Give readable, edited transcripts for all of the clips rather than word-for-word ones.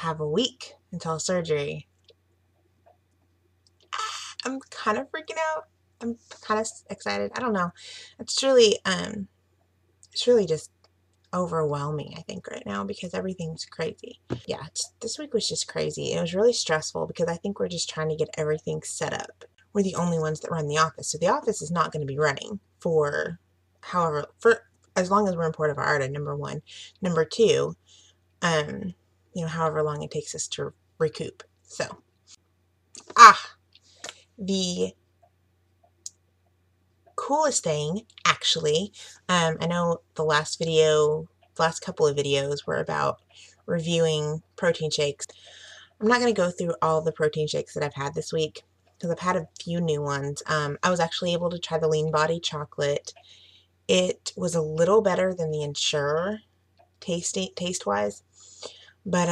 have a week until surgery. I'm kind of freaking out. I'm kind of excited. I don't know. It's really just overwhelming, I think, right now because everything's crazy. Yeah, this week was just crazy. It was really stressful because I think we're just trying to get everything set up. We're the only ones that run the office, so the office is not going to be running for as long as we're in Puerto Vallarta, number one. Number two, however long it takes us to recoup. So, the coolest thing, actually, I know the last couple of videos were about reviewing protein shakes. I'm not going to go through all the protein shakes that I've had this week because I've had a few new ones. I was actually able to try the Lean Body chocolate. It was a little better than the Ensure taste-wise, but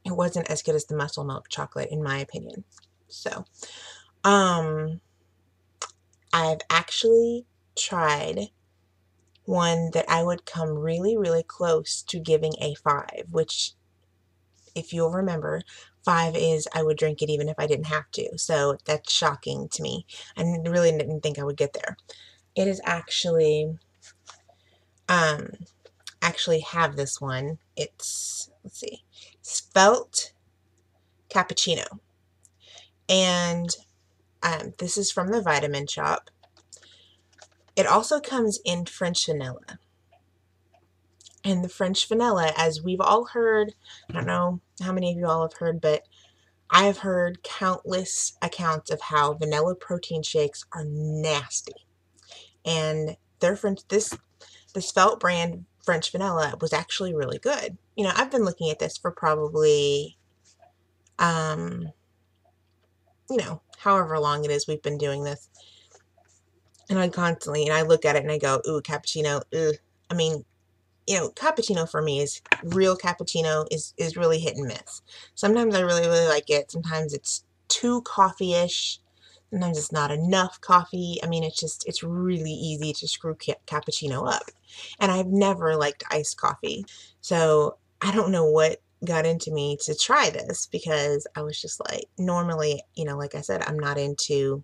it wasn't as good as the Muscle Milk chocolate in my opinion. So, I've actually tried one that I would come really, really close to giving a 5, which, if you'll remember, 5 is I would drink it even if I didn't have to. So that's shocking to me. I really didn't think I would get there. It is actually have this one. It's, let's see, Spelt Cappuccino. And this is from the Vitamin Shop. It also comes in French vanilla. And the French vanilla, as we've all heard, I don't know how many of you all have heard, but I have heard countless accounts of how vanilla protein shakes are nasty. And their this Felt brand French vanilla was actually really good. You know, I've been looking at this for probably, however long it is we've been doing this. And I look at it and I go, ooh, cappuccino, ugh. I mean, cappuccino for me is real cappuccino is really hit and miss. Sometimes I really, really like it. Sometimes it's too coffee-ish. Sometimes it's not enough coffee. I mean, it's really easy to screw cappuccino up. And I've never liked iced coffee. So I don't know what got into me to try this because I was just like, normally, like I said, I'm not into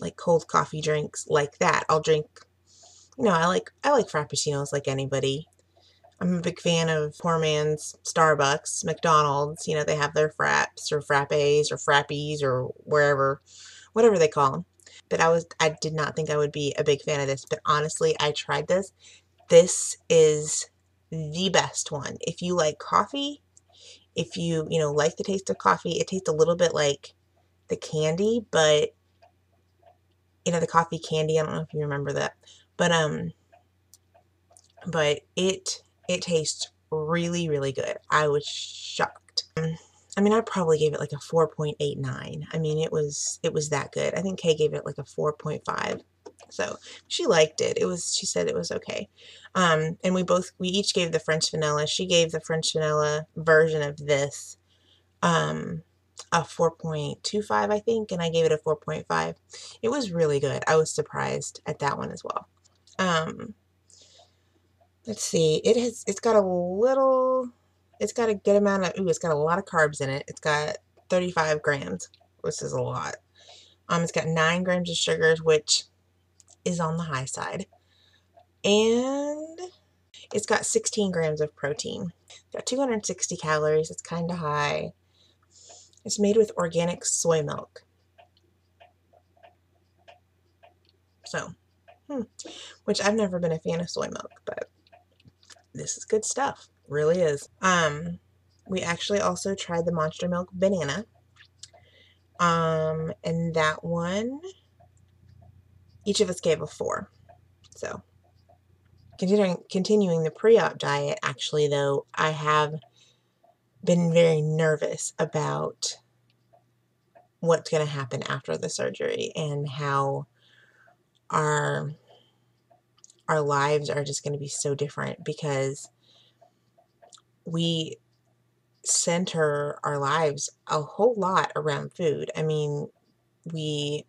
like cold coffee drinks like that. I'll drink, I like frappuccinos like anybody. I'm a big fan of poor man's Starbucks, McDonald's. They have their fraps or frappes or frappies or whatever they call them. But I did not think I would be a big fan of this. But honestly, I tried this. This is the best one. If you like coffee, if you, like the taste of coffee, it tastes a little bit like the candy, but, the coffee candy. I don't know if you remember that. But it tastes really, really good. I was shocked. I mean, I probably gave it like a 4.89. I mean, it was that good. I think Kay gave it like a 4.5. So she liked it. She said it was okay. And we each gave the French vanilla. She gave the French vanilla version of this a 4.25, I think, and I gave it a 4.5. It was really good. I was surprised at that one as well. Let's see, it's got a good amount of, it's got a lot of carbs in it. It's got 35 grams, which is a lot. It's got 9 grams of sugars, which is on the high side. And it's got 16 grams of protein. It's got 260 calories. It's kind of high. It's made with organic soy milk. So, which I've never been a fan of soy milk, but this is good stuff. Really is. We actually also tried the Monster Milk banana. And that one, each of us gave a 4. So, continuing the pre-op diet, actually, though, I have been very nervous about what's going to happen after the surgery and how our lives are just going to be so different because we center our lives a whole lot around food. I mean, even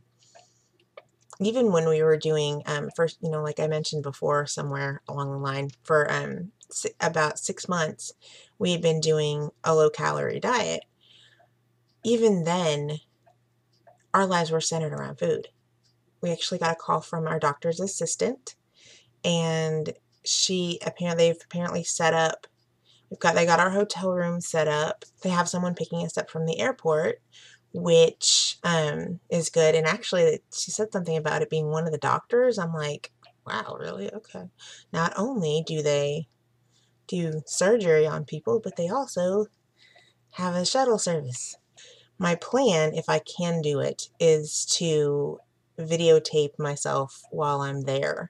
when we were doing, first, like I mentioned before somewhere along the line, for about 6 months, we had been doing a low-calorie diet. Even then, our lives were centered around food. We actually got a call from our doctor's assistant, and they've apparently set up, they got our hotel room set up. They have someone picking us up from the airport, which is good. And actually, she said something about it being one of the doctors. I'm like, wow, really? Okay. Not only do they do surgery on people, but they also have a shuttle service. My plan, if I can do it, is to videotape myself while I'm there.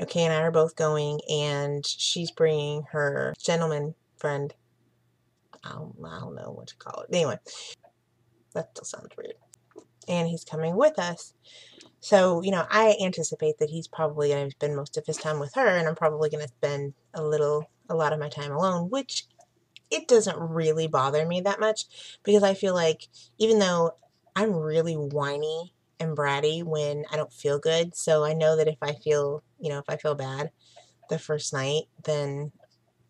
Kay and I are both going, and she's bringing her gentleman friend. I don't know what to call it. Anyway, that still sounds weird. And he's coming with us. So, I anticipate that he's probably going to spend most of his time with her, and I'm probably going to spend a lot of my time alone, which it doesn't really bother me that much, because I feel like even though I'm really whiny and bratty when I don't feel good, so I know that if I feel bad the first night, then,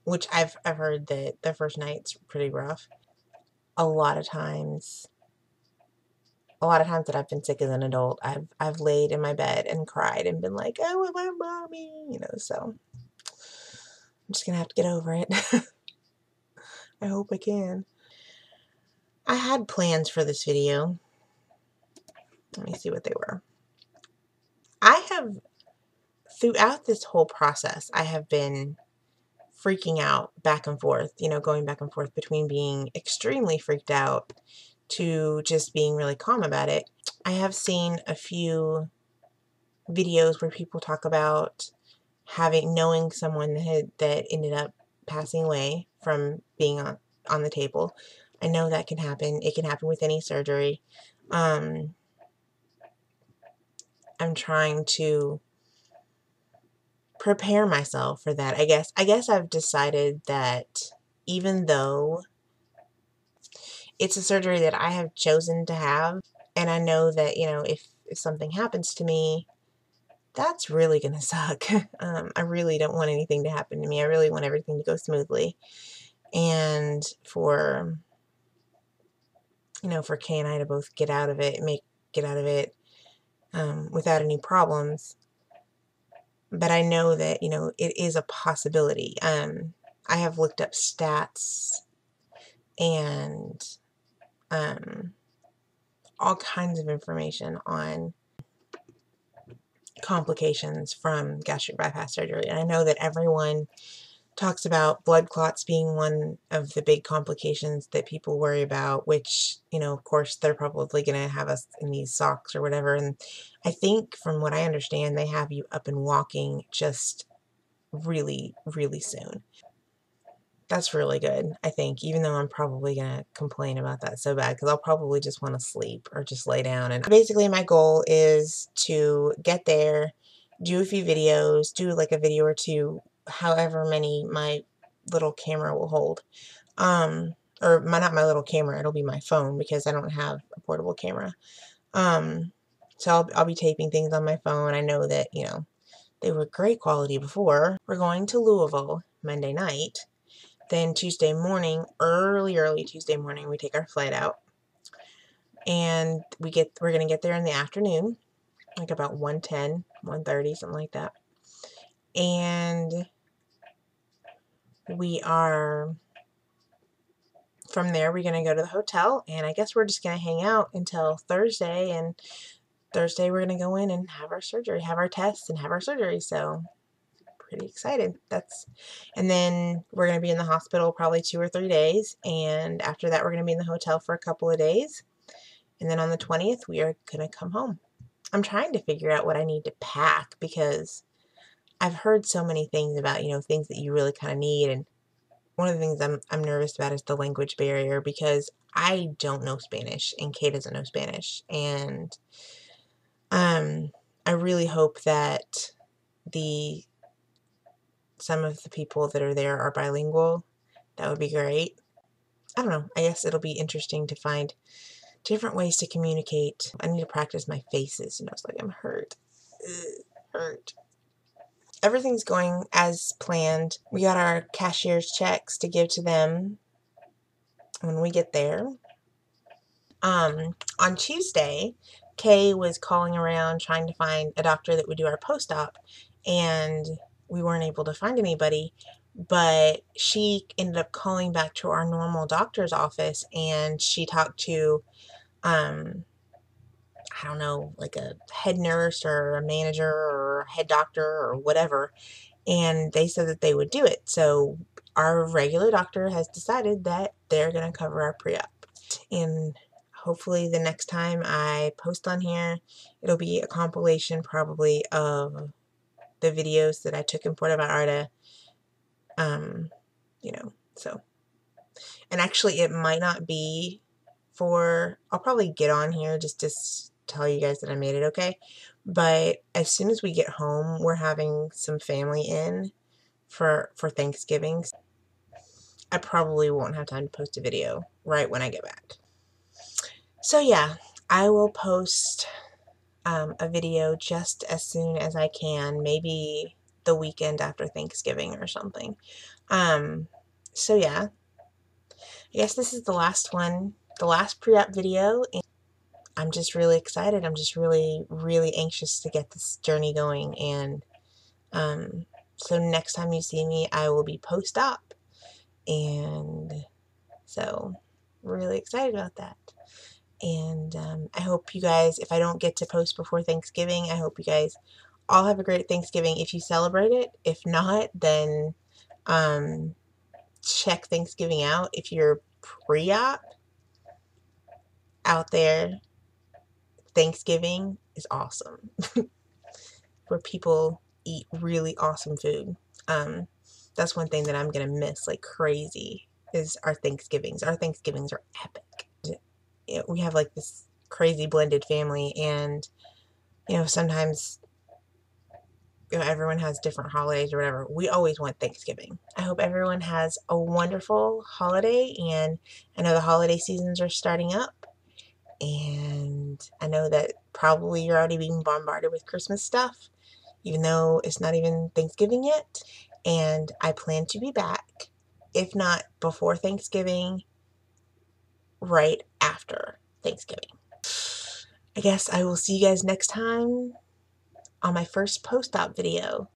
which I've heard that the first night's pretty rough. A lot of times that I've been sick as an adult, I've laid in my bed and cried and been like, I want my mommy, so I'm just gonna have to get over it. I hope I can. I had plans for this video. Let me see what they were. Throughout this whole process, I have been freaking out back and forth, going back and forth between being extremely freaked out to just being really calm about it. I have seen a few videos where people talk about knowing someone that ended up passing away from being on the table. I know that can happen. It can happen with any surgery. I'm trying to prepare myself for that. I guess I've decided that even though it's a surgery that I have chosen to have, and I know that, if something happens to me, that's really going to suck. I really don't want anything to happen to me. I really want everything to go smoothly. And for Kay and I to both get out of it without any problems. But I know that, it is a possibility. I have looked up stats and all kinds of information on complications from gastric bypass surgery. And I know that everyone talks about blood clots being one of the big complications that people worry about, which, of course, they're probably going to have us in these socks or whatever. And I think, from what I understand, they have you up and walking just really, really soon. That's really good, I think, even though I'm probably going to complain about that so bad, because I'll probably just want to sleep or just lay down. And basically my goal is to get there, do a few videos, do like a video or two, however many my little camera will hold. Not my little camera, it'll be my phone, because I don't have a portable camera. So I'll be taping things on my phone. I know that, they were great quality before. We're going to Louisville Monday night. Then Tuesday morning, early Tuesday morning, we take our flight out, and we're going to get there in the afternoon, like about 1:10, 1:30, something like that. And from there, we're going to go to the hotel, and I guess we're just going to hang out until Thursday, and Thursday we're going to go in and have our surgery, have our tests, and have our surgery. So pretty excited. And then we're going to be in the hospital probably 2 or 3 days, and after that we're going to be in the hotel for a couple of days, and then on the 20th we are going to come home. I'm trying to figure out what I need to pack, because I've heard so many things about, things that you really kind of need, and one of the things I'm nervous about is the language barrier, because I don't know Spanish and Kay doesn't know Spanish, and I really hope that some of the people that are there are bilingual. That would be great. I don't know. I guess it'll be interesting to find different ways to communicate. I need to practice my faces, so it's like I'm hurt. Ugh, hurt. everything's going as planned. We got our cashier's checks to give to them when we get there. On Tuesday, Kay was calling around trying to find a doctor that would do our post-op, and we weren't able to find anybody, but she ended up calling back to our normal doctor's office, and she talked to, I don't know, like a head nurse or a manager or a head doctor or whatever, and they said that they would do it. So our regular doctor has decided that they're going to cover our pre-op. And hopefully the next time I post on here, it'll be a compilation probably of the videos that I took in Puerto Vallarta. So. And actually it might not be I'll probably get on here just to tell you guys that I made it okay. But as soon as we get home, we're having some family in for Thanksgiving. I probably won't have time to post a video right when I get back. So yeah, I will post a video just as soon as I can, maybe the weekend after Thanksgiving or something. So yeah, I guess this is the last one, the last pre-op video, and I'm just really excited. I'm just really, really anxious to get this journey going, and so next time you see me, I will be post-op, and so really excited about that. And I hope you guys, if I don't get to post before Thanksgiving, I hope you guys all have a great Thanksgiving if you celebrate it. If not, then check Thanksgiving out. If you're pre-op out there, Thanksgiving is awesome. Where people eat really awesome food. That's one thing that I'm going to miss like crazy is our Thanksgivings. Our Thanksgivings are epic. We have like this crazy blended family, and sometimes everyone has different holidays or whatever. We always want Thanksgiving. I hope everyone has a wonderful holiday, and I know the holiday seasons are starting up, and I know that probably you're already being bombarded with Christmas stuff, even though it's not even Thanksgiving yet. And I plan to be back, if not before Thanksgiving, right after Thanksgiving. I guess I will see you guys next time on my first post-op video.